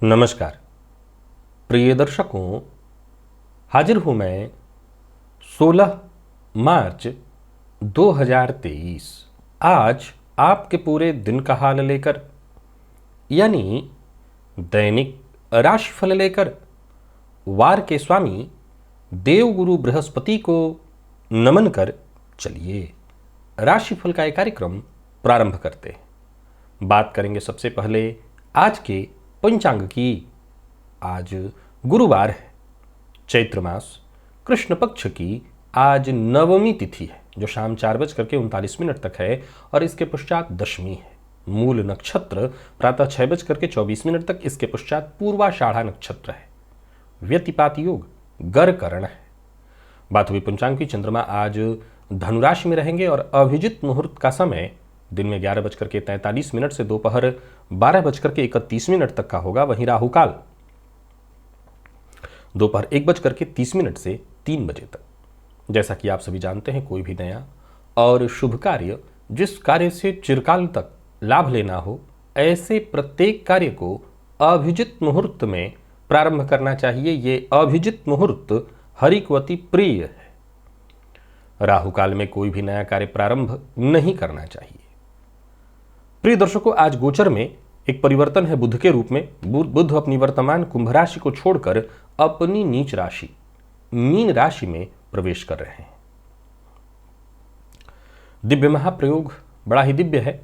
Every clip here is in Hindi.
नमस्कार प्रिय दर्शकों, हाजिर हूं मैं 16 मार्च 2023 आज आपके पूरे दिन का हाल लेकर, यानी दैनिक राशिफल लेकर वार के स्वामी देवगुरु बृहस्पति को नमन कर चलिए राशिफल का एक कार्यक्रम प्रारंभ करते हैं। बात करेंगे सबसे पहले आज के पंचांग की। आज गुरुवार है, चैत्र मास कृष्ण पक्ष की आज नवमी तिथि है जो शाम 4:39 तक है और इसके पश्चात दशमी है। मूल नक्षत्र प्रातः 6:24 तक, इसके पश्चात पूर्वाषाढ़ा नक्षत्र है। व्यतिपात योग गर करण है। बात हुई पंचांग की, चंद्रमा आज धनुराशि में रहेंगे और अभिजित मुहूर्त का समय दिन में 11:43 से दोपहर 12:31 तक का होगा। वहीं राहु काल दोपहर 1:30 से 3 बजे तक। जैसा कि आप सभी जानते हैं, कोई भी नया और शुभ कार्य, जिस कार्य से चिरकाल तक लाभ लेना हो, ऐसे प्रत्येक कार्य को अभिजित मुहूर्त में प्रारंभ करना चाहिए। ये अभिजित मुहूर्त हरिकवती प्रिय है। राहु काल में कोई भी नया कार्य प्रारंभ नहीं करना चाहिए। प्रिय दर्शकों, आज गोचर में एक परिवर्तन है बुध के रूप में। बुध अपनी वर्तमान कुंभ राशि को छोड़कर अपनी नीच राशि मीन राशि में प्रवेश कर रहे हैं। दिव्य महाप्रयोग बड़ा ही दिव्य है,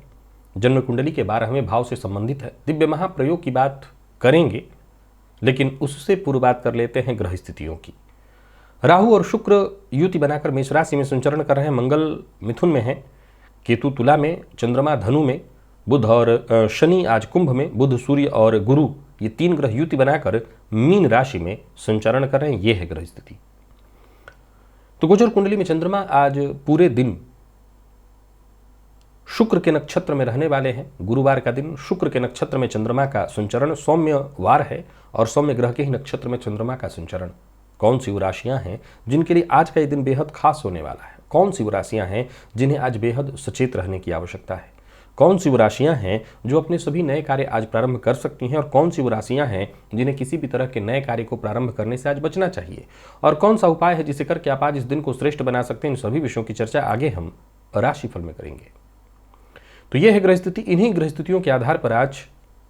जन्म कुंडली के 12वें भाव से संबंधित है। दिव्य महाप्रयोग की बात करेंगे, लेकिन उससे पूर्व बात कर लेते हैं ग्रह स्थितियों की। राहु और शुक्र युति बनाकर मेष राशि में संचरण कर रहे हैं। मंगल मिथुन में है, केतु तुला में, चंद्रमा धनु में, बुध और शनि आज कुंभ में, बुध सूर्य और गुरु ये 3 ग्रह युति बनाकर मीन राशि में संचरण कर रहे हैं। ये है ग्रह स्थिति। तो गोचर कुंडली में चंद्रमा आज पूरे दिन शुक्र के नक्षत्र में रहने वाले हैं। गुरुवार का दिन शुक्र के नक्षत्र में चंद्रमा का संचरण, सौम्य वार है और सौम्य ग्रह के ही नक्षत्र में चंद्रमा का संचरण। कौन सी वो राशियां हैं जिनके लिए आज का ये दिन बेहद खास होने वाला है? कौन सी वो राशियां हैं जिन्हें आज बेहद सचेत रहने की आवश्यकता है? कौन सी वो राशियां हैं जो अपने सभी नए कार्य आज प्रारंभ कर सकती हैं और कौन सी वो राशियां हैं जिन्हें किसी भी तरह के नए कार्य को प्रारंभ करने से आज बचना चाहिए? और कौन सा उपाय है जिसे करके आप आज इस दिन को श्रेष्ठ बना सकते हैं? इन सभी विषयों की चर्चा आगे हम राशिफल में करेंगे। तो यह है ग्रह स्थिति। इन्हीं ग्रह स्थितियों के आधार पर आज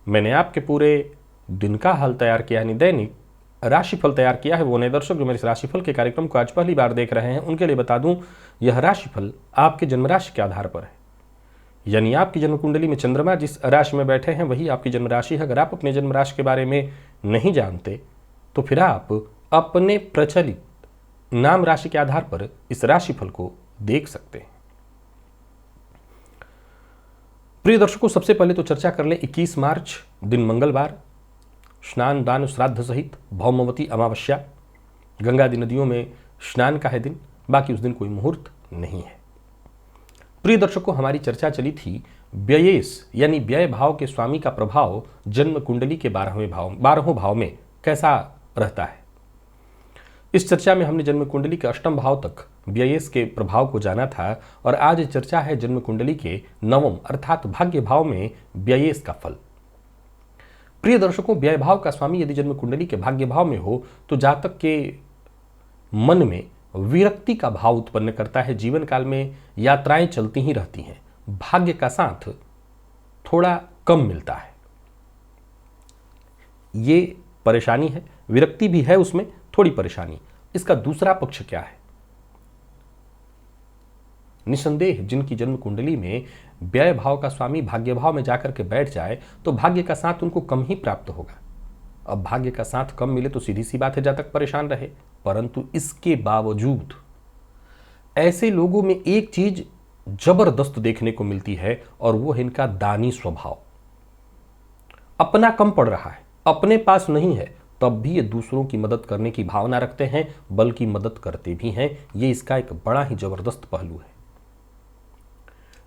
मैंने आपके पूरे दिन का हाल तैयार किया, यानी दैनिक राशिफल तैयार किया है। वो नए दर्शक जो मेरे इस राशिफल के कार्यक्रम को आज पहली बार देख रहे हैं, उनके लिए बता दूं, यह राशिफल आपके जन्म राशि के आधार पर है। यानी आपकी जन्म कुंडली में चंद्रमा जिस राशि में बैठे हैं वही आपकी जन्म राशि है। अगर आप अपने जन्म राशि के बारे में नहीं जानते तो फिर आप अपने प्रचलित नाम राशि के आधार पर इस राशिफल को देख सकते हैं। प्रिय दर्शकों, सबसे पहले तो चर्चा कर लें 21 मार्च दिन मंगलवार, स्नान दान श्राद्ध सहित भौमवती अमावस्या, गंगादि नदियों में स्नान का है दिन। बाकी उस दिन कोई मुहूर्त नहीं है। प्रिय दर्शकों, हमारी चर्चा चली थी व्ययेश यानी व्यय भाव के स्वामी का प्रभाव जन्म कुंडली के 12वें भाव में कैसा रहता है। इस चर्चा में हमने जन्म कुंडली के 8वें भाव तक व्ययेश के प्रभाव को जाना था और आज चर्चा है जन्म कुंडली के 9वें अर्थात भाग्य भाव में व्ययेश का फल। प्रिय दर्शकों, व्यय भाव का स्वामी यदि जन्म कुंडली के भाग्य भाव में हो तो जातक के मन में विरक्ति का भाव उत्पन्न करता है। जीवन काल में यात्राएं चलती ही रहती हैं, भाग्य का साथ थोड़ा कम मिलता है। ये परेशानी है, विरक्ति भी है उसमें, थोड़ी परेशानी। इसका दूसरा पक्ष क्या है? निसंदेह जिनकी जन्म कुंडली में व्यय भाव का स्वामी भाग्य भाव में जाकर के बैठ जाए तो भाग्य का साथ उनको कम ही प्राप्त होगा। अब भाग्य का साथ कम मिले तो सीधी सी बात है जातक परेशान रहे, परंतु इसके बावजूद ऐसे लोगों में एक चीज जबरदस्त देखने को मिलती है और वो है इनका दानी स्वभाव। अपना कम पड़ रहा है, अपने पास नहीं है, तब भी ये दूसरों की मदद करने की भावना रखते हैं, बल्कि मदद करते भी हैं। ये इसका एक बड़ा ही जबरदस्त पहलू है।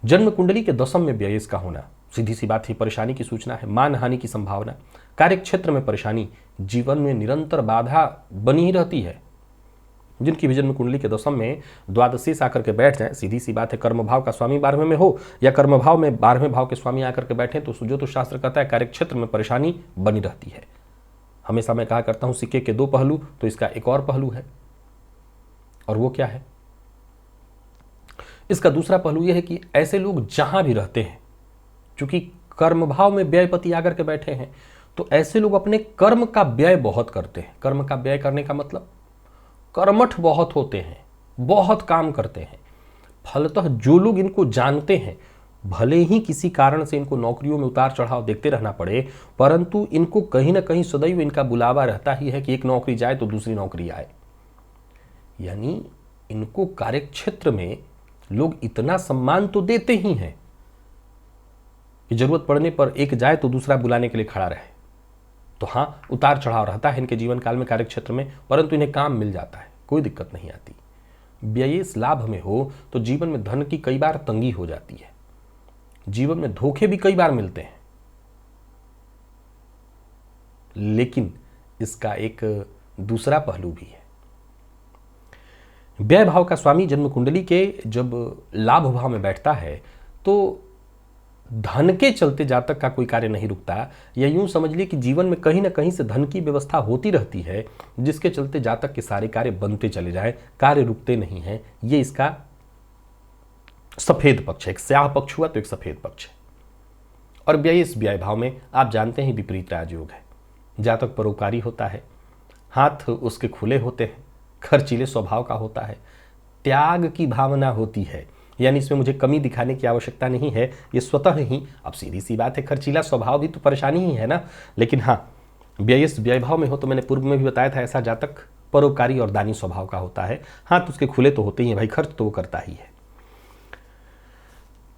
जन्म कुंडली के 10वें में व्ययेश का होना सीधी सी बात ही परेशानी की सूचना है। मान हानि की संभावना, कार्य क्षेत्र में परेशानी, जीवन में निरंतर बाधा बनी ही रहती है। जिनकी भी जन्म कुंडली के 10वें में द्वादशेश आकर के बैठ जाए, सीधी सी बात है कर्म भाव का स्वामी 12वें में हो या कर्म भाव में 12वें भाव के स्वामी आकर के बैठे तो जो तो शास्त्र कहता है कार्य क्षेत्र में परेशानी बनी रहती है। हमेशा मैं कहा करता हूं सिक्के के दो पहलू, तो इसका एक और पहलू है, और वो क्या है? इसका दूसरा पहलू यह है कि ऐसे लोग जहां भी रहते हैं, चूंकि कर्म भाव में व्ययपति आकर के बैठे हैं, तो ऐसे लोग अपने कर्म का व्यय बहुत करते हैं। कर्म का व्यय करने का मतलब कर्मठ बहुत होते हैं, बहुत काम करते हैं। फलतः जो लोग इनको जानते हैं, भले ही किसी कारण से इनको नौकरियों में उतार चढ़ाव देखते रहना पड़े, परंतु इनको कहीं ना कहीं सदैव इनका बुलावा रहता ही है कि एक नौकरी जाए तो दूसरी नौकरी आए। यानी इनको कार्यक्षेत्र में लोग इतना सम्मान तो देते ही हैं कि जरूरत पड़ने पर एक जाए तो दूसरा बुलाने के लिए खड़ा रहे। तो हां, उतार चढ़ाव रहता है इनके जीवन काल में कार्यक्षेत्र में, परंतु इन्हें काम मिल जाता है, कोई दिक्कत नहीं आती। व्ययेस लाभ में हो तो जीवन में धन की कई बार तंगी हो जाती है, जीवन में धोखे भी कई बार मिलते हैं। लेकिन इसका एक दूसरा पहलू भी है। व्यय भाव का स्वामी जन्म कुंडली के जब लाभ भाव में बैठता है तो धन के चलते जातक का कोई कार्य नहीं रुकता, या यूं समझ लिए कि जीवन में कहीं ना कहीं से धन की व्यवस्था होती रहती है, जिसके चलते जातक के सारे कार्य बनते चले जाए, कार्य रुकते नहीं हैं। ये इसका सफेद पक्ष है। एक स्याह पक्ष हुआ तो एक सफेद पक्ष है। और व्यय, इस व्यय भाव में आप जानते हैं विपरीत राजयोग है। जातक परोपकारी होता है, हाथ उसके खुले होते हैं, खर्चीले स्वभाव का होता है, त्याग की भावना होती है, यानी इसमें मुझे कमी दिखाने की आवश्यकता नहीं है, ये स्वतः ही, अब सीधी सी बात है, खर्चीला स्वभाव भी तो परेशानी ही है ना। लेकिन हाँ, व्यय भाव में हो तो मैंने पूर्व में भी बताया था, ऐसा जातक परोपकारी और दानी स्वभाव का होता है। हाथ उसके खुले तो होते ही हैं भाई, खर्च तो वो करता ही है।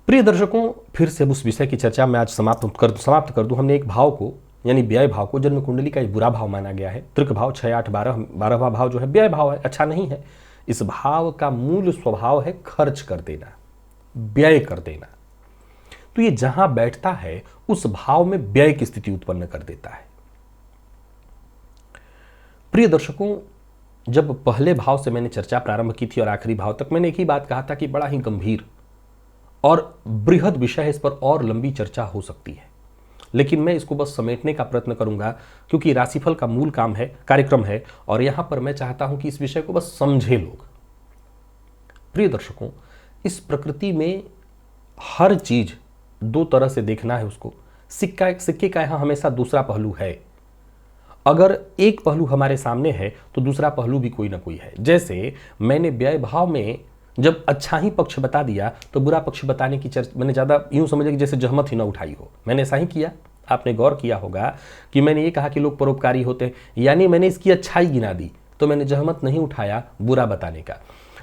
प्रिय दर्शकों, फिर से उस विषय की चर्चा मैं आज समाप्त कर दूं। हमने एक भाव को, यानी व्यय भाव को, जन्म कुंडली का एक बुरा भाव माना गया है। त्रिक भाव 6, 8, 12वां भाव जो है व्यय भाव है, अच्छा नहीं है। इस भाव का मूल स्वभाव है खर्च कर देना, व्यय कर देना। तो ये जहां बैठता है उस भाव में व्यय की स्थिति उत्पन्न कर देता है। प्रिय दर्शकों, जब पहले भाव से मैंने चर्चा प्रारंभ की थी और आखिरी भाव तक, मैंने एक ही बात कहा था कि बड़ा ही गंभीर और बृहद विषय है, इस पर और लंबी चर्चा हो सकती है, लेकिन मैं इसको बस समेटने का प्रयत्न करूंगा, क्योंकि राशिफल का मूल कार्यक्रम है, और यहां पर मैं चाहता हूं कि इस विषय को बस समझे लोग। प्रिय दर्शकों, इस प्रकृति में हर चीज दो तरह से देखना है उसको। सिक्के का यहां हमेशा दूसरा पहलू है। अगर एक पहलू हमारे सामने है तो दूसरा पहलू भी कोई ना कोई है। जैसे मैंने व्यय भाव में जब अच्छा ही पक्ष बता दिया तो बुरा पक्ष बताने की चर्चा मैंने ज़्यादा यूं समझे कि जैसे जहमत ही ना उठाई हो। मैंने ऐसा ही किया। आपने गौर किया होगा कि मैंने ये कहा कि लोग परोपकारी होते हैं, यानी मैंने इसकी अच्छाई गिना दी, तो मैंने जहमत नहीं उठाया बुरा बताने का।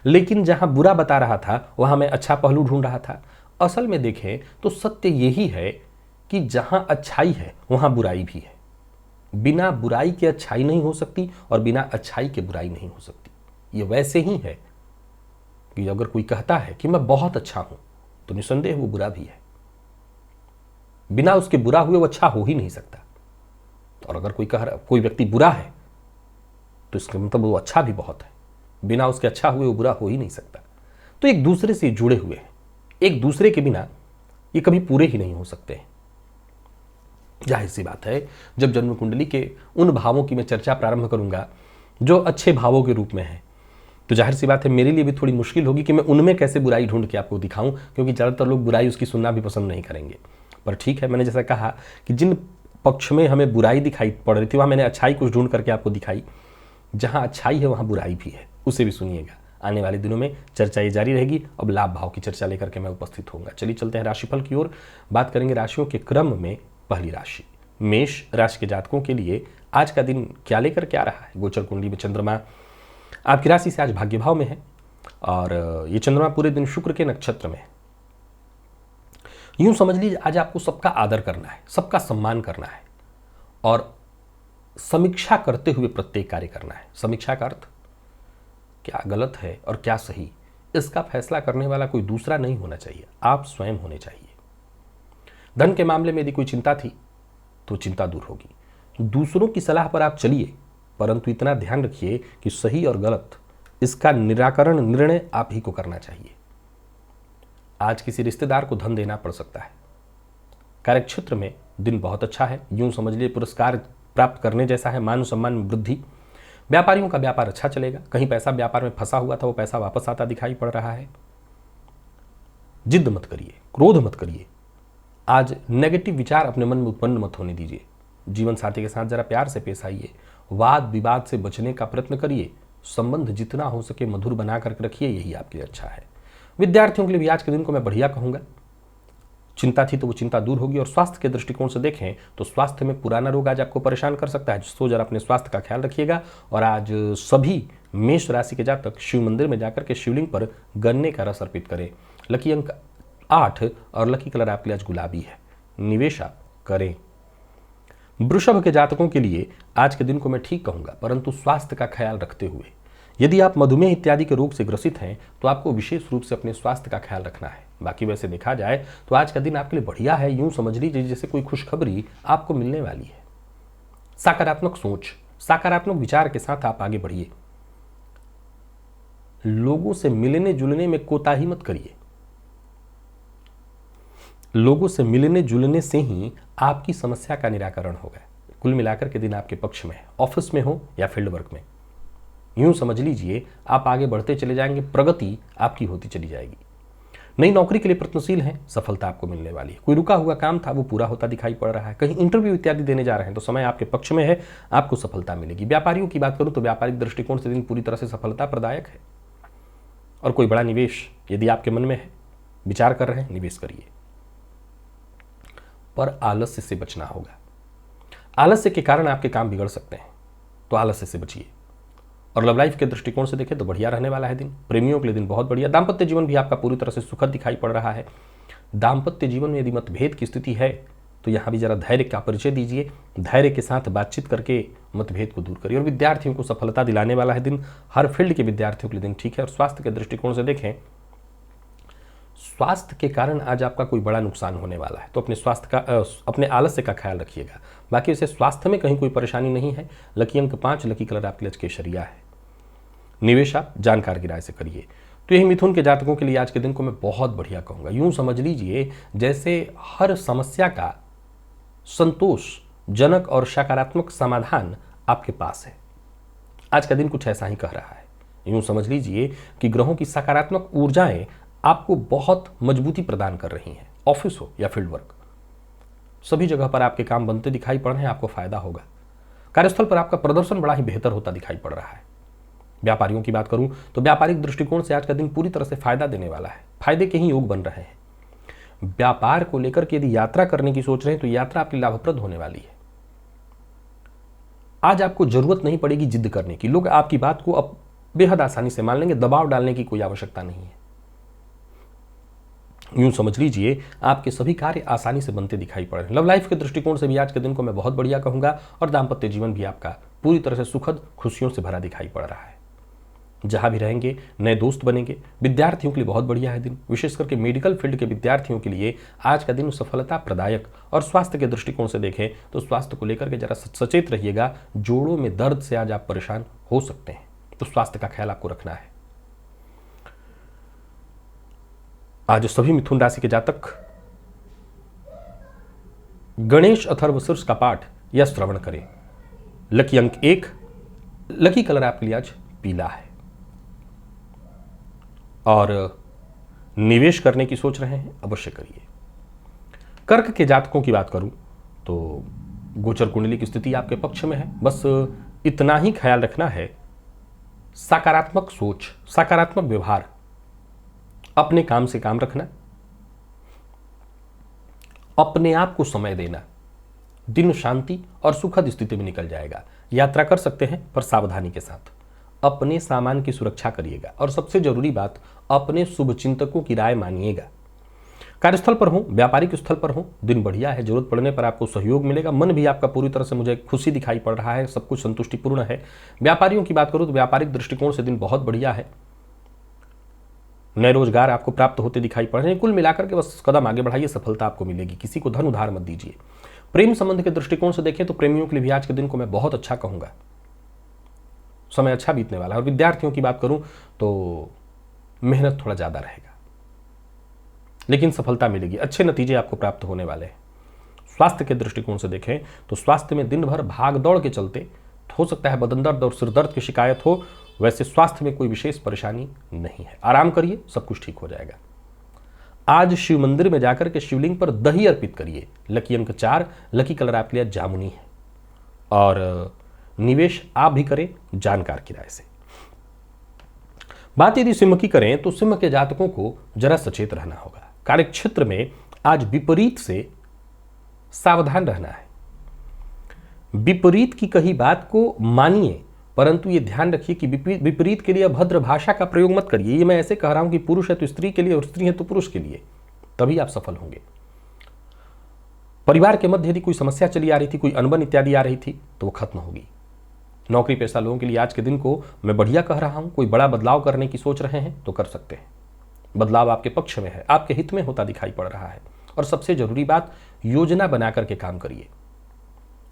लेकिन जहां बुरा बता रहा था वहां मैं अच्छा पहलू ढूंढ रहा था। असल में देखें तो सत्य यही है कि जहां अच्छाई है वहां बुराई भी है। बिना बुराई के अच्छाई नहीं हो सकती और बिना अच्छाई के बुराई नहीं हो सकती। ये वैसे ही है कि अगर कोई कहता है कि मैं बहुत अच्छा हूं तो निसंदेह वो बुरा भी है। बिना उसके बुरा हुए वो अच्छा हो ही नहीं सकता। और अगर कोई व्यक्ति बुरा है तो इसका मतलब वो अच्छा भी बहुत है। बिना उसके अच्छा हुए वो बुरा हो ही नहीं सकता। तो एक दूसरे से जुड़े हुए हैं, एक दूसरे के बिना ये कभी पूरे ही नहीं हो सकते। जाहिर सी बात है, जब जन्म कुंडली के उन भावों की मैं चर्चा प्रारंभ करूंगा जो अच्छे भावों के रूप में है, तो जाहिर सी बात है मेरे लिए भी थोड़ी मुश्किल होगी कि मैं उनमें कैसे बुराई ढूंढ के आपको दिखाऊं, क्योंकि ज़्यादातर लोग बुराई उसकी सुनना भी पसंद नहीं करेंगे। पर ठीक है, मैंने जैसा कहा कि जिन पक्ष में हमें बुराई दिखाई पड़ रही थी वहाँ मैंने अच्छाई कुछ ढूंढ करके आपको दिखाई। जहाँ अच्छाई है वहाँ बुराई भी है, उसे भी सुनिएगा। आने वाले दिनों में चर्चा ये जारी रहेगी। अब लाभ भाव की चर्चा लेकर के मैं उपस्थित होऊंगा। चलिए चलते हैं राशिफल की ओर। बात करेंगे राशियों के क्रम में। पहली राशि मेष राशि के जातकों के लिए आज का दिन क्या लेकर के आ रहा है। गोचर कुंडली में चंद्रमा आपकी राशि से आज भाग्य भाव में है और ये चंद्रमा पूरे दिन शुक्र के नक्षत्र में है। यूं समझ लीजिए आज आपको सबका आदर करना है, सबका सम्मान करना है और समीक्षा करते हुए प्रत्येक कार्य करना है। समीक्षा का अर्थ क्या गलत है और क्या सही, इसका फैसला करने वाला कोई दूसरा नहीं होना चाहिए, आप स्वयं होने चाहिए। धन के मामले में यदि कोई चिंता थी तो चिंता दूर होगी। दूसरों की सलाह पर आप चलिए, परंतु इतना ध्यान रखिए कि सही और गलत इसका निराकरण निर्णय आप ही को करना चाहिए। आज किसी रिश्तेदार को धन देना पड़ सकता है। कार्यक्षेत्र में दिन बहुत अच्छा है। यूं समझ लिए पुरस्कार प्राप्त करने जैसा है, मान सम्मान में वृद्धि। व्यापारियों का व्यापार अच्छा चलेगा, कहीं पैसा व्यापार में फंसा हुआ था वो पैसा वापस आता दिखाई पड़ रहा है। जिद मत करिए, क्रोध मत करिए, आज नेगेटिव विचार अपने मन में उत्पन्न मत होने दीजिए। जीवन साथी के साथ जरा प्यार से पेश आइए, वाद विवाद से बचने का प्रयत्न करिए, संबंध जितना हो सके मधुर बना कर रखिए, यही आपके लिए अच्छा है। विद्यार्थियों के लिए भी आज के दिन को मैं बढ़िया कहूंगा। चिंता थी तो वो चिंता दूर होगी, और स्वास्थ्य के दृष्टिकोण से देखें तो स्वास्थ्य में पुराना रोग आज आपको परेशान कर सकता है, तो जरा अपने स्वास्थ्य का ख्याल रखिएगा। और आज सभी मेष राशि के जातक शिव मंदिर में जाकर के शिवलिंग पर गन्ने का रस अर्पित करें। लकी अंक 8 और लकी कलर आपके लिए आज गुलाबी है, निवेश आप करें। वृषभ के जातकों के लिए आज के दिन को मैं ठीक कहूंगा, परंतु स्वास्थ्य का ख्याल रखते हुए। यदि आप मधुमेह इत्यादि के रोग से ग्रसित हैं तो आपको विशेष रूप से अपने स्वास्थ्य का ख्याल रखना है। बाकी वैसे देखा जाए तो आज का दिन आपके लिए बढ़िया है, यूं समझ लीजिए जैसे कोई खुशखबरी आपको मिलने वाली है। सकारात्मक सोच, सकारात्मक विचार के साथ आप आगे बढ़िए। लोगों से मिलने जुलने में कोताही मत करिए, लोगों से मिलने जुलने से ही आपकी समस्या का निराकरण होगा। कुल मिलाकर के दिन आपके पक्ष में है, ऑफिस में हो या फील्ड वर्क में। यूं समझ लीजिए आप आगे बढ़ते चले जाएंगे, प्रगति आपकी होती चली जाएगी। नई नौकरी के लिए प्रयत्नशील हैं, सफलता आपको मिलने वाली है। कोई रुका हुआ काम था वो पूरा होता दिखाई पड़ रहा है। कहीं इंटरव्यू इत्यादि देने जा रहे हैं तो समय आपके पक्ष में है, आपको सफलता मिलेगी। व्यापारियों की बात करूं तो व्यापारिक दृष्टिकोण से दिन पूरी तरह से सफलता प्रदायक है। और कोई बड़ा निवेश यदि आपके मन में है, विचार कर रहे हैं, निवेश करिए, पर आलस्य से बचना होगा। आलस्य के कारण आपके काम बिगड़ सकते हैं, तो आलस्य से बचिए। और लव लाइफ के दृष्टिकोण से देखें तो बढ़िया रहने वाला है दिन, प्रेमियों के लिए दिन बहुत बढ़िया। दाम्पत्य जीवन भी आपका पूरी तरह से सुखद दिखाई पड़ रहा है। दाम्पत्य जीवन में यदि मतभेद की स्थिति है तो यहाँ भी जरा धैर्य का परिचय दीजिए, धैर्य के साथ बातचीत करके मतभेद को दूर करिए। और विद्यार्थियों को सफलता दिलाने वाला है दिन, हर फील्ड के विद्यार्थियों के लिए दिन ठीक है। और स्वास्थ्य के दृष्टिकोण से देखें, स्वास्थ्य के कारण आज आपका कोई बड़ा नुकसान होने वाला है, तो अपने स्वास्थ्य का अपने आलस्य का ख्याल रखिएगा। बाकी वैसे स्वास्थ्य में कहीं कोई परेशानी नहीं है। लकी अंक 5, लकी कलर आपके लिए केसरिया है, निवेश आप जानकार की राय से करिए। तो यही मिथुन के जातकों के लिए आज के दिन को मैं बहुत बढ़िया कहूंगा। यूं समझ लीजिए जैसे हर समस्या का संतोषजनक और सकारात्मक समाधान आपके पास है। आज का दिन कुछ ऐसा ही कह रहा है। यूं समझ लीजिए कि ग्रहों की सकारात्मक ऊर्जाएं आपको बहुत मजबूती प्रदान कर रही हैं। ऑफिस हो या फील्ड वर्क, सभी जगह पर आपके काम बनते दिखाई पड़ रहे हैं, आपको फायदा होगा। कार्यस्थल पर आपका प्रदर्शन बड़ा ही बेहतर होता दिखाई पड़ रहा है। व्यापारियों की बात करूं तो व्यापारिक दृष्टिकोण से आज का दिन पूरी तरह से फायदा देने वाला है, फायदे के ही योग बन रहे हैं। व्यापार को लेकर के यदि यात्रा करने की सोच रहे हैं तो यात्रा आपकी लाभप्रद होने वाली है। आज आपको जरूरत नहीं पड़ेगी जिद करने की, लोग आपकी बात को अब बेहद आसानी से मान लेंगे, दबाव डालने की कोई आवश्यकता नहीं है। यूं समझ लीजिए आपके सभी कार्य आसानी से बनते दिखाई पड़ रहे हैं। लव लाइफ के दृष्टिकोण से भी आज के दिन को मैं बहुत बढ़िया कहूंगा, और दाम्पत्य जीवन भी आपका पूरी तरह से सुखद खुशियों से भरा दिखाई पड़ रहा है। जहां भी रहेंगे नए दोस्त बनेंगे। विद्यार्थियों के लिए बहुत बढ़िया है दिन, विशेष करके मेडिकल फील्ड के विद्यार्थियों के लिए आज का दिन सफलता प्रदायक। और स्वास्थ्य के दृष्टिकोण से देखें तो स्वास्थ्य को लेकर के जरा सचेत रहिएगा, जोड़ों में दर्द से आज आप परेशान हो सकते हैं, तो स्वास्थ्य का ख्याल आपको रखना है। आज सभी मिथुन राशि के जातक गणेश अथर्वशीर्ष का पाठ या श्रवण करें। लकी अंक 1, लकी कलर आपके लिए आज पीला है। और निवेश करने की सोच रहे हैं, अवश्य करिए। कर्क के जातकों की बात करूं तो गोचर कुंडली की स्थिति आपके पक्ष में है, बस इतना ही ख्याल रखना है। सकारात्मक सोच, सकारात्मक व्यवहार, अपने काम से काम रखना, अपने आप को समय देना, दिन शांति और सुखद स्थिति में निकल जाएगा। यात्रा कर सकते हैं पर सावधानी के साथ, अपने सामान की सुरक्षा करिएगा। और सबसे जरूरी बात, अपने शुभचिंतकों की राय मानिएगा। कार्यस्थल पर हो, व्यापारिक स्थल पर हो, दिन बढ़िया है। जरूरत पड़ने पर आपको सहयोग मिलेगा। मन भी आपका पूरी तरह से मुझे खुशी दिखाई पड़ रहा है, सब कुछ संतुष्टिपूर्ण है। व्यापारियों की बात करूं तो व्यापारिक दृष्टिकोण से दिन बहुत बढ़िया है। नए रोजगार आपको प्राप्त होते दिखाई पड़ रहे हैं। कुल मिलाकर के बस कदम आगे बढ़ाइए, सफलता आपको मिलेगी। किसी को धन उधार मत दीजिए। प्रेम संबंध के दृष्टिकोण से देखें तो प्रेमियों के लिए भी आज के दिन को मैं बहुत अच्छा कहूंगा, समय अच्छा बीतने वाला है। और विद्यार्थियों की बात करूं तो मेहनत थोड़ा ज्यादा रहेगा, लेकिन सफलता मिलेगी, अच्छे नतीजे आपको प्राप्त होने वाले हैं। स्वास्थ्य के दृष्टिकोण से देखें तो स्वास्थ्य में दिन भर भाग दौड़ के चलते हो सकता है बदन दर्द और सिर दर्द की शिकायत हो, वैसे स्वास्थ्य में कोई विशेष परेशानी नहीं है। आराम करिए, सब कुछ ठीक हो जाएगा। आज शिव मंदिर में जाकर के शिवलिंग पर दही अर्पित करिए। लकी अंक 4, लकी कलर आपके लिए जामुनी है और निवेश आप भी करें जानकार की राय से। बात यदि सिंह की करें तो सिंह के जातकों को जरा सचेत रहना होगा। कार्यक्षेत्र में आज विपरीत से सावधान रहना है। विपरीत की कही बात को मानिए, परंतु ये ध्यान रखिए कि विपरीत के लिए अभद्र भाषा का प्रयोग मत करिए। ये मैं ऐसे कह रहा हूं कि पुरुष है तो स्त्री के लिए और स्त्री है तो पुरुष के लिए, तभी आप सफल होंगे। परिवार के मध्य यदि कोई समस्या चली आ रही थी, कोई अनबन इत्यादि आ रही थी, तो वो खत्म होगी। नौकरी पेशा लोगों के लिए आज के दिन को मैं बढ़िया कह रहा हूं। कोई बड़ा बदलाव करने की सोच रहे हैं तो कर सकते हैं। बदलाव आपके पक्ष में है, आपके हित में होता दिखाई पड़ रहा है। और सबसे जरूरी बात, योजना बना करके काम करिए।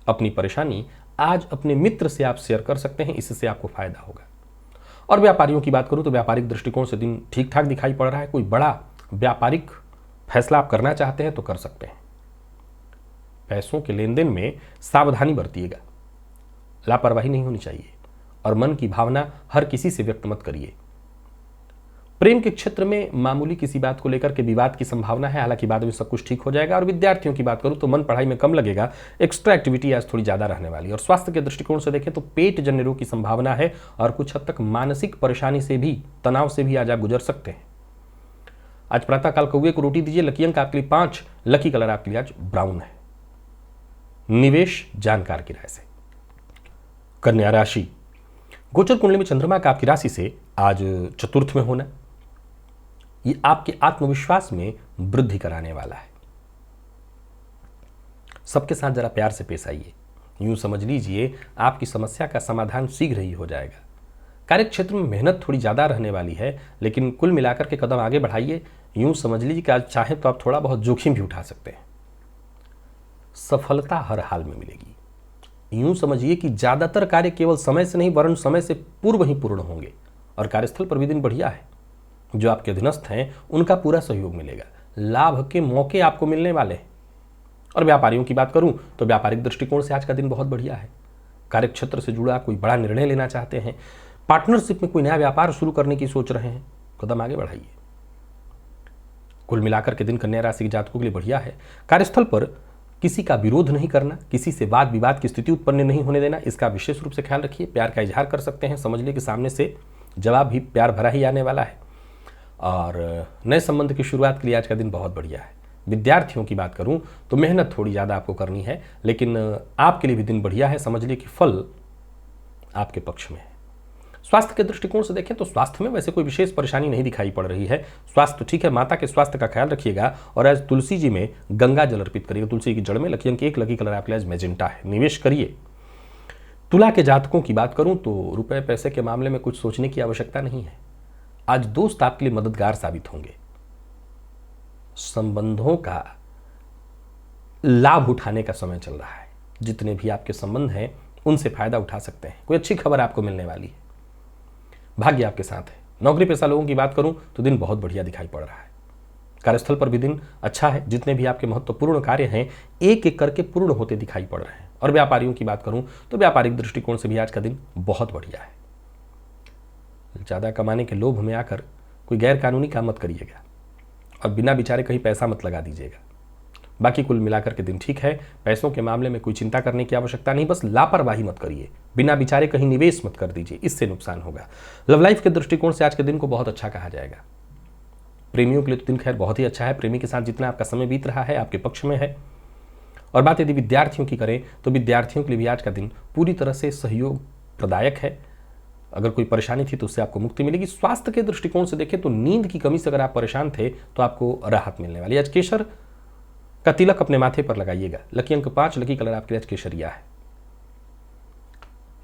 अपनी परेशानी आज अपने मित्र से आप शेयर कर सकते हैं, इससे आपको फायदा होगा। और व्यापारियों की बात करूं तो व्यापारिक दृष्टिकोण से दिन ठीक ठाक दिखाई पड़ रहा है। कोई बड़ा व्यापारिक फैसला आप करना चाहते हैं तो कर सकते हैं। पैसों के लेन देन में सावधानी बरतिएगा, लापरवाही नहीं होनी चाहिए और मन की भावना हर किसी से व्यक्त मत करिए। प्रेम के क्षेत्र में मामूली किसी बात को लेकर के विवाद की संभावना है, हालांकि बाद में सब कुछ ठीक हो जाएगा। और विद्यार्थियों की बात करूं तो मन पढ़ाई में कम लगेगा, एक्स्ट्रा एक्टिविटी आज थोड़ी ज्यादा रहने वाली है। और स्वास्थ्य के दृष्टिकोण से देखें तो पेट जन्य रोग की संभावना है और कुछ हद तक मानसिक परेशानी से भी, तनाव से भी आज आप गुजर सकते हैं। आज प्रातःकाल कौवे को रोटी दीजिए। लकी अंक आपके लिए 5, लकी कलर आपके लिए आज ब्राउन है। निवेश जानकार की राय से। कन्या राशि, गोचर कुंडली में चंद्रमा का आपकी राशि से आज चतुर्थ में होना, ये आपके आत्मविश्वास में वृद्धि कराने वाला है। सबके साथ जरा प्यार से पेश आइए। यूं समझ लीजिए आपकी समस्या का समाधान शीघ्र ही हो जाएगा। कार्यक्षेत्र में मेहनत थोड़ी ज्यादा रहने वाली है, लेकिन कुल मिलाकर के कदम आगे बढ़ाइए। यूं समझ लीजिए कि आज चाहे तो आप थोड़ा बहुत जोखिम भी उठा सकते हैं। सफलता हर हाल में मिलेगी। यूं समझिए कि ज्यादातर कार्य केवल समय से नहीं वरन समय से पूर्व ही पूर्ण होंगे। और कार्यस्थल पर भी दिन बढ़िया है। जो आपके अधीनस्थ हैं उनका पूरा सहयोग मिलेगा। लाभ के मौके आपको मिलने वाले हैं। और व्यापारियों की बात करूं तो व्यापारिक दृष्टिकोण से आज का दिन बहुत बढ़िया है। कार्यक्षेत्र से जुड़ा कोई बड़ा निर्णय लेना चाहते हैं, पार्टनरशिप में कोई नया व्यापार शुरू करने की सोच रहे हैं, कदम आगे बढ़ाइए। कुल मिलाकर के दिन कन्या राशि के जातकों के लिए बढ़िया है। कार्यस्थल पर किसी का विरोध नहीं करना, किसी से वाद विवाद की स्थिति उत्पन्न नहीं होने देना, इसका विशेष रूप से ख्याल रखिए। प्यार का इजहार कर सकते हैं, समझ लिए कि सामने से जवाब भी प्यार भरा ही आने वाला है। और नए संबंध की शुरुआत के लिए आज का दिन बहुत बढ़िया है। विद्यार्थियों की बात करूं तो मेहनत थोड़ी ज़्यादा आपको करनी है, लेकिन आपके लिए भी दिन बढ़िया है। समझ लिए कि फल आपके पक्ष में है। स्वास्थ्य के दृष्टिकोण से देखें तो स्वास्थ्य में वैसे कोई विशेष परेशानी नहीं दिखाई पड़ रही है। स्वास्थ्य ठीक है। माता के स्वास्थ्य का ख्याल रखिएगा और आज तुलसी जी में गंगा जल अर्पित करिएगा। तुलसी की जड़ में। लकी अंक 1, लकी कलर आपके आज मैजेंटा है। निवेश करिए। तुला के जातकों की बात करूं तो रुपए पैसे के मामले में कुछ सोचने की आवश्यकता नहीं है। आज दोस्त आपके लिए मददगार साबित होंगे। संबंधों का लाभ उठाने का समय चल रहा है। जितने भी आपके संबंध हैं उनसे फायदा उठा सकते हैं। कोई अच्छी खबर आपको मिलने वाली है। भाग्य आपके साथ है। नौकरी पेशा लोगों की बात करूं तो दिन बहुत बढ़िया दिखाई पड़ रहा है। कार्यस्थल पर भी दिन अच्छा है। जितने भी आपके महत्वपूर्ण कार्य हैं एक एक करके पूर्ण होते दिखाई पड़ रहे हैं। और व्यापारियों की बात करूं तो व्यापारिक दृष्टिकोण से भी आज का दिन बहुत बढ़िया है। ज़्यादा कमाने के लोभ में आकर कोई गैर कानूनी काम मत करिएगा और बिना विचारे कहीं पैसा मत लगा दीजिएगा। बाकी कुल मिलाकर के दिन ठीक है। पैसों के मामले में कोई चिंता करने की आवश्यकता नहीं, बस लापरवाही मत करिए। बिना विचारे कहीं निवेश मत कर दीजिए, इससे नुकसान होगा। लव लाइफ के दृष्टिकोण से आज के दिन को बहुत अच्छा कहा जाएगा। प्रेमियों के लिए तो दिन खैर बहुत ही अच्छा है। प्रेमी के साथ जितना आपका समय बीत रहा है आपके पक्ष में है। और बात यदि विद्यार्थियों की करें तो विद्यार्थियों के लिए भी आज का दिन पूरी तरह से सहयोग प्रदायक है। अगर कोई परेशानी थी तो उससे आपको मुक्ति मिलेगी। स्वास्थ्य के दृष्टिकोण से देखें तो नींद की कमी से अगर आप परेशान थे तो आपको राहत मिलने वाली है। आज केसर का तिलक अपने माथे पर लगाइएगा। लकी अंक 5, लकी कलर आपके लिए आज केसरिया है।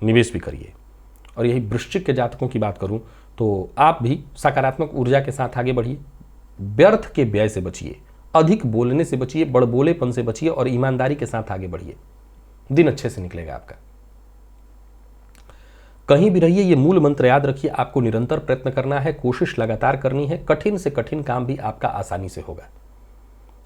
निवेश भी करिए। और यही वृश्चिक के जातकों की बात करूं तो आप भी सकारात्मक ऊर्जा के साथ आगे बढ़िए। व्यर्थ के व्यय से बचिए, अधिक बोलने से बचिए, बड़बोलेपन से बचिए और ईमानदारी के साथ आगे बढ़िए। दिन अच्छे से निकलेगा आपका। कहीं भी रहिए ये मूल मंत्र याद रखिए, आपको निरंतर प्रयत्न करना है, कोशिश लगातार करनी है। कठिन से कठिन काम भी आपका आसानी से होगा।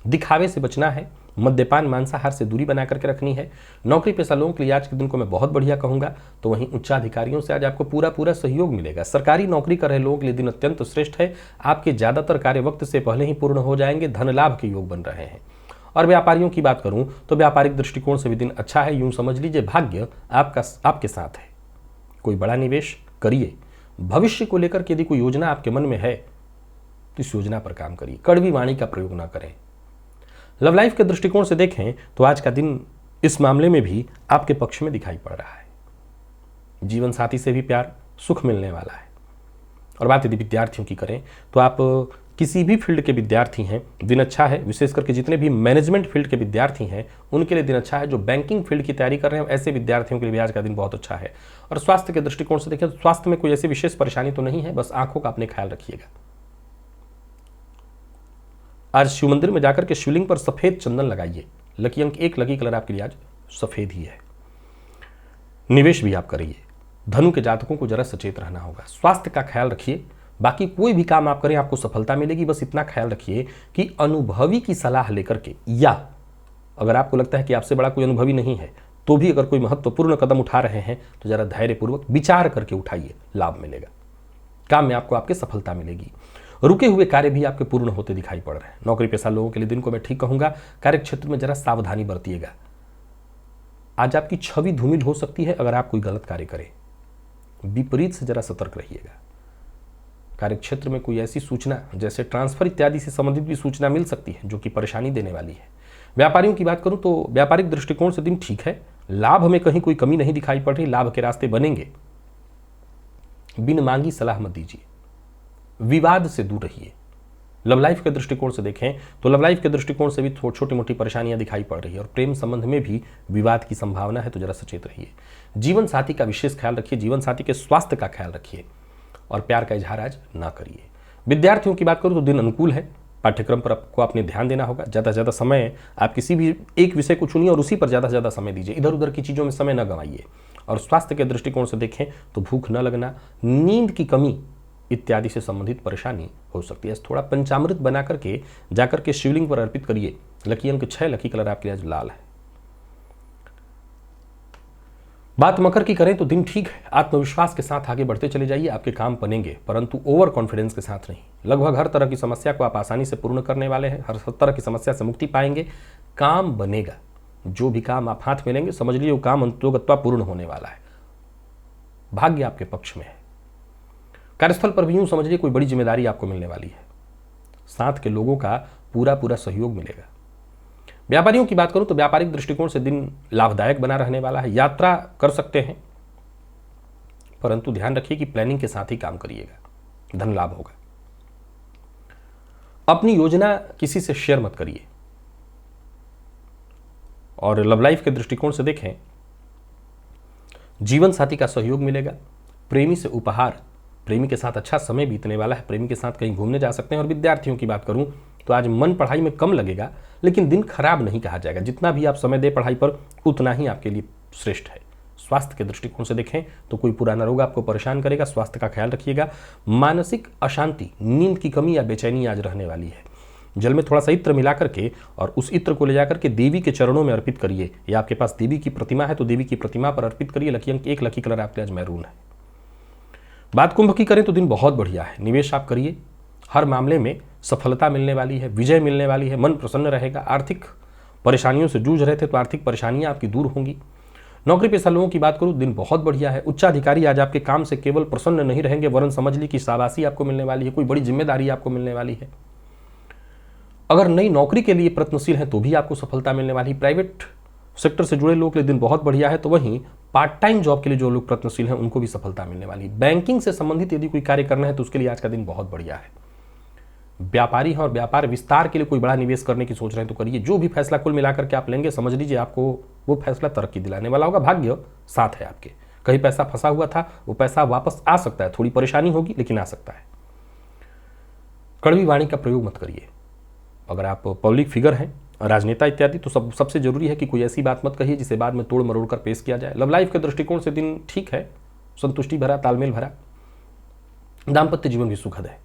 दिखावे से बचना है। मद्यपान मांसाहार से दूरी बना करके रखनी है। नौकरी पेशा लोगों के लिए आज के दिन को मैं बहुत बढ़िया कहूंगा। तो वहीं उच्चाधिकारियों से आज आपको पूरा पूरा सहयोग मिलेगा। सरकारी नौकरी कर रहे लोगों के लिए दिन अत्यंत श्रेष्ठ है। आपके ज्यादातर कार्य वक्त से पहले ही पूर्ण हो जाएंगे, धन लाभ के योग बन रहे हैं। और व्यापारियों की बात करूं तो व्यापारिक दृष्टिकोण से भी दिन अच्छा है। यूं समझ लीजिए भाग्य आपके साथ है। कोई बड़ा निवेश करिए। भविष्य को लेकर के यदि कोई योजना आपके मन में है तो इस योजना पर काम करिए। कड़वी वाणी का प्रयोग ना करें। लव लाइफ के दृष्टिकोण से देखें तो आज का दिन इस मामले में भी आपके पक्ष में दिखाई पड़ रहा है। जीवन साथी से भी प्यार सुख मिलने वाला है। और बात यदि विद्यार्थियों की करें तो आप किसी भी फील्ड के विद्यार्थी हैं, दिन अच्छा है। विशेष करके जितने भी मैनेजमेंट फील्ड के विद्यार्थी हैं उनके लिए दिन अच्छा है। जो बैंकिंग फील्ड की तैयारी कर रहे हैं ऐसे विद्यार्थियों के लिए भी आज का दिन बहुत अच्छा है। और स्वास्थ्य के दृष्टिकोण से देखें तो स्वास्थ्य में कोई ऐसी विशेष परेशानी तो नहीं है, बस आंखों का अपने ख्याल रखिएगा। आज शिव मंदिर में जाकर के शिवलिंग पर सफेद चंदन लगाइए। लकी अंक 1, लकी कलर आपके लिए आज सफेद ही है। निवेश भी आप करिए। धनु के जातकों को जरा सचेत रहना होगा। स्वास्थ्य का ख्याल रखिए। बाकी कोई भी काम आप करें आपको सफलता मिलेगी। बस इतना ख्याल रखिए कि अनुभवी की सलाह लेकर के, या अगर आपको लगता है कि आपसे बड़ा कोई अनुभवी नहीं है तो भी अगर कोई महत्वपूर्ण कदम उठा रहे हैं तो जरा धैर्यपूर्वक विचार करके उठाइए, लाभ मिलेगा। काम में आपको आपके सफलता मिलेगी। रुके हुए कार्य भी आपके पूर्ण होते दिखाई पड़ रहे हैं। नौकरी पेशा लोगों के लिए दिन को मैं ठीक कहूंगा। कार्य क्षेत्र में जरा सावधानी बरतिएगा। आज आपकी छवि धूमिल हो सकती है अगर आप कोई गलत कार्य करें। विपरीत से जरा सतर्क रहिएगा। कार्य क्षेत्र में कोई ऐसी सूचना जैसे ट्रांसफर इत्यादि से संबंधित भी सूचना मिल सकती है जो कि परेशानी देने वाली है। व्यापारियों की बात करूं तो व्यापारिक दृष्टिकोण से दिन ठीक है। लाभ में कहीं कोई कमी नहीं दिखाई पड़ रही। लाभ के रास्ते बनेंगे। बिन मांगी सलाह मत दीजिए। विवाद से दूर रहिए। लव लाइफ के दृष्टिकोण से देखें तो लव लाइफ के दृष्टिकोण से भी छोटी मोटी परेशानियां दिखाई पड़ रही है और प्रेम संबंध में भी विवाद की संभावना है, तो जरा सचेत रहिए। जीवन साथी का विशेष ख्याल रखिए। जीवन साथी के स्वास्थ्य का ख्याल रखिए और प्यार का इजहार आज ना करिए। विद्यार्थियों की बात करूं तो दिन अनुकूल है। पाठ्यक्रम पर आपको अपने ध्यान देना होगा। ज़्यादा से ज़्यादा समय आप किसी भी एक विषय को चुनिए और उसी पर ज़्यादा से ज़्यादा समय दीजिए। इधर उधर की चीज़ों में समय न गंवाइए। और स्वास्थ्य के दृष्टिकोण से देखें तो भूख न लगना, नींद की कमी इत्यादि से संबंधित परेशानी हो सकती है। थोड़ा पंचामृत बना करके जाकर के शिवलिंग पर अर्पित करिए। लकी अंक 6, लकी कलर आपके आज लाल है। बात मकर की करें तो दिन ठीक है। आत्मविश्वास के साथ आगे बढ़ते चले जाइए। आपके काम बनेंगे, परंतु ओवर कॉन्फिडेंस के साथ नहीं। लगभग हर तरह की समस्या को आप आसानी से पूर्ण करने वाले हैं। हर तरह की समस्या से मुक्ति पाएंगे। काम बनेगा। जो भी काम आप हाथ में लेंगे समझ लीजिए वो काम अंतोगत्वा पूर्ण होने वाला है। भाग्य आपके पक्ष में है। कार्यस्थल पर भी यूं समझ लीजिए कोई बड़ी जिम्मेदारी आपको मिलने वाली है। साथ के लोगों का पूरा पूरा सहयोग मिलेगा। व्यापारियों की बात करूं तो व्यापारिक दृष्टिकोण से दिन लाभदायक बना रहने वाला है। यात्रा कर सकते हैं, परंतु ध्यान रखिए कि प्लानिंग के साथ ही काम करिएगा, धन लाभ होगा। अपनी योजना किसी से शेयर मत करिए। और लव लाइफ के दृष्टिकोण से देखें, जीवन साथी का सहयोग मिलेगा। प्रेमी से उपहार, प्रेमी के साथ अच्छा समय बीतने वाला है। प्रेमी के साथ कहीं घूमने जा सकते हैं। और विद्यार्थियों की बात करूं तो आज मन पढ़ाई में कम लगेगा, लेकिन दिन खराब नहीं कहा जाएगा। जितना भी आप समय दें पढ़ाई पर उतना ही आपके लिए श्रेष्ठ है। स्वास्थ्य के दृष्टिकोण से देखें तो कोई पुराना रोग आपको परेशान करेगा। स्वास्थ्य का ख्याल रखिएगा। मानसिक अशांति, नींद की कमी या बेचैनी आज रहने वाली है। जल में थोड़ा सा इत्र मिला करके और उस इत्र को ले जाकर के देवी के चरणों में अर्पित करिए। या आपके पास देवी की प्रतिमा है तो देवी की प्रतिमा पर अर्पित करिए। लकी अंक 1, लकी कलर आपके आज मैरून है। बात कुंभ की करें तो दिन बहुत बढ़िया है। निवेश आप करिए। हर मामले में सफलता मिलने वाली है, विजय मिलने वाली है, मन प्रसन्न रहेगा। आर्थिक परेशानियों से जूझ रहे थे तो आर्थिक परेशानियां आपकी दूर होंगी। नौकरी पेशा लोगों की बात करूं दिन बहुत बढ़िया है। उच्चाधिकारी आज आपके काम से केवल प्रसन्न नहीं रहेंगे, वरन समझ ली कि शाबाशी आपको मिलने वाली है, कोई बड़ी जिम्मेदारी आपको मिलने वाली है। अगर नई नौकरी के लिए प्रयत्नशील हैं तो भी आपको सफलता मिलने वाली है। प्राइवेट सेक्टर से जुड़े लोगों के लिए दिन बहुत बढ़िया है। तो वहीं पार्ट टाइम जॉब के लिए जो लोग प्रयत्नशील हैं उनको भी सफलता मिलने वाली है। बैंकिंग से संबंधित यदि कोई कार्य करना है तो उसके लिए आज का दिन बहुत बढ़िया है। व्यापारी हैं और व्यापार विस्तार के लिए कोई बड़ा निवेश करने की सोच रहे हैं तो करिए। जो भी फैसला कुल मिलाकर के आप लेंगे समझ लीजिए आपको वो फैसला तरक्की दिलाने वाला होगा। भाग्य साथ है आपके। कहीं पैसा फंसा हुआ था वो पैसा वापस आ सकता है। थोड़ी परेशानी होगी लेकिन आ सकता है। कड़वी वाणी का प्रयोग मत करिए। अगर आप पब्लिक फिगर हैं, राजनेता इत्यादि, तो सबसे जरूरी है कि कोई ऐसी बात मत कहिए जिसे बाद में तोड़ मरोड़ कर पेश किया जाए। लव लाइफ के दृष्टिकोण से दिन ठीक है। संतुष्टि भरा, तालमेल भरा। दाम्पत्य जीवन भी सुखद है।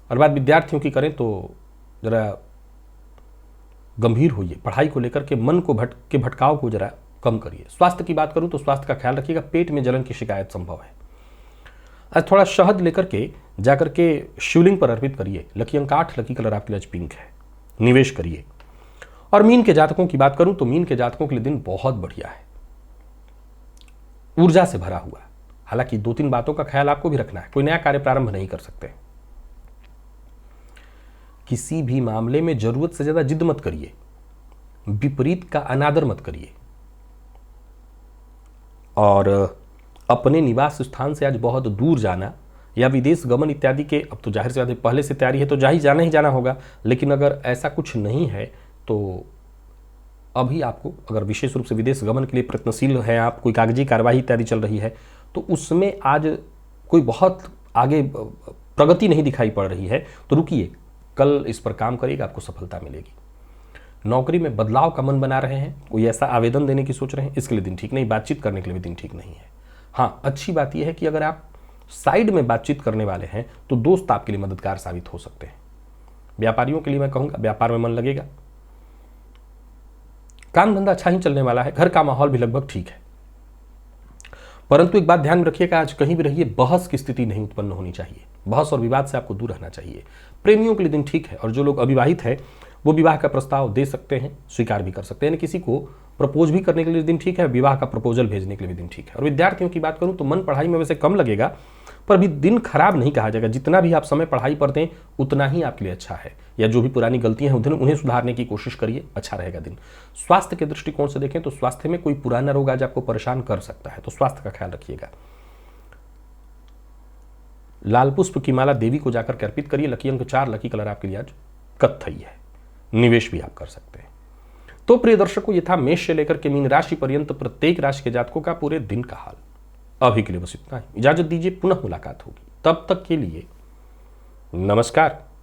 और बात विद्यार्थियों की करें तो जरा गंभीर होइए, पढ़ाई को लेकर के मन को भटकाव को जरा कम करिए। स्वास्थ्य की बात करूं तो स्वास्थ्य का ख्याल रखिएगा, पेट में जलन की शिकायत संभव है। आज थोड़ा शहद लेकर के जाकर के शिवलिंग पर अर्पित करिए। लकी अंक 8, लकी कलर आपके लिए आज पिंक है, निवेश करिए। और मीन के जातकों की बात करूं तो मीन के जातकों के लिए दिन बहुत बढ़िया है, ऊर्जा से भरा हुआ। हालांकि 2-3 बातों का ख्याल आपको भी रखना है। कोई नया कार्य प्रारंभ नहीं कर सकते, किसी भी मामले में जरूरत से ज्यादा जिद मत करिए, विपरीत का अनादर मत करिए। और अपने निवास स्थान से आज बहुत दूर जाना या विदेश गमन इत्यादि के, अब तो जाहिर से ज्यादा पहले से तैयारी है तो जाना ही जाना होगा, लेकिन अगर ऐसा कुछ नहीं है तो अभी आपको, अगर विशेष रूप से विदेश गमन के लिए प्रयत्नशील है आप, कोई कागजी कार्यवाही इत्यादि चल रही है तो उसमें आज कोई बहुत आगे प्रगति नहीं दिखाई पड़ रही है, तो रुकिए, कल इस पर काम करिएगा, आपको सफलता मिलेगी। नौकरी में बदलाव का मन बना रहे हैं, कोई ऐसा आवेदन देने की सोच रहे हैं, इसके लिए दिन ठीक नहीं, बातचीत करने के लिए भी दिन ठीक नहीं है। हाँ, अच्छी बात यह है कि अगर आप साइड में बातचीत करने वाले हैं तो दोस्त आपके लिए मददगार साबित हो सकते हैं। व्यापारियों के लिए मैं कहूँगा व्यापार में मन लगेगा, काम धंधा अच्छा ही चलने वाला है, घर का माहौल भी लगभग ठीक है। परंतु एक बात ध्यान में रखिएगा, आज कहीं भी रहिए बहस की स्थिति नहीं उत्पन्न होनी चाहिए, बहस और विवाद से आपको दूर रहना चाहिए। प्रेमियों के लिए दिन ठीक है, और जो लोग अविवाहित हैं वो विवाह का प्रस्ताव दे सकते हैं, स्वीकार भी कर सकते हैं, यानी किसी को प्रपोज भी करने के लिए दिन ठीक है, विवाह का प्रपोजल भेजने के लिए भी दिन ठीक है। और विद्यार्थियों की बात करूं तो मन पढ़ाई में वैसे कम लगेगा, पर भी दिन खराब नहीं कहा जाएगा। जितना भी आप समय पढ़ाई पर दें उतना ही आपके लिए अच्छा है, या जो भी पुरानी गलतियां हैं उन्हें सुधारने की कोशिश करिए, अच्छा रहेगा दिन। स्वास्थ्य के दृष्टिकोण से देखें तो स्वास्थ्य में कोई पुराना रोग आज आपको परेशान कर सकता है, तो स्वास्थ्य का ख्याल रखिएगा। लाल पुष्प की माला देवी को जाकर के अर्पित करिए। लकी अंक 4, लकी कलर आपके लिए आज कत्थई है, निवेश भी आप कर सकते हैं। तो प्रिय दर्शकों, ये था मेष से लेकर के मीन राशि पर्यंत प्रत्येक राशि के जातकों का पूरे दिन का हाल। अभी के लिए बस इतना ही, इजाजत दीजिए, पुनः मुलाकात होगी, तब तक के लिए नमस्कार।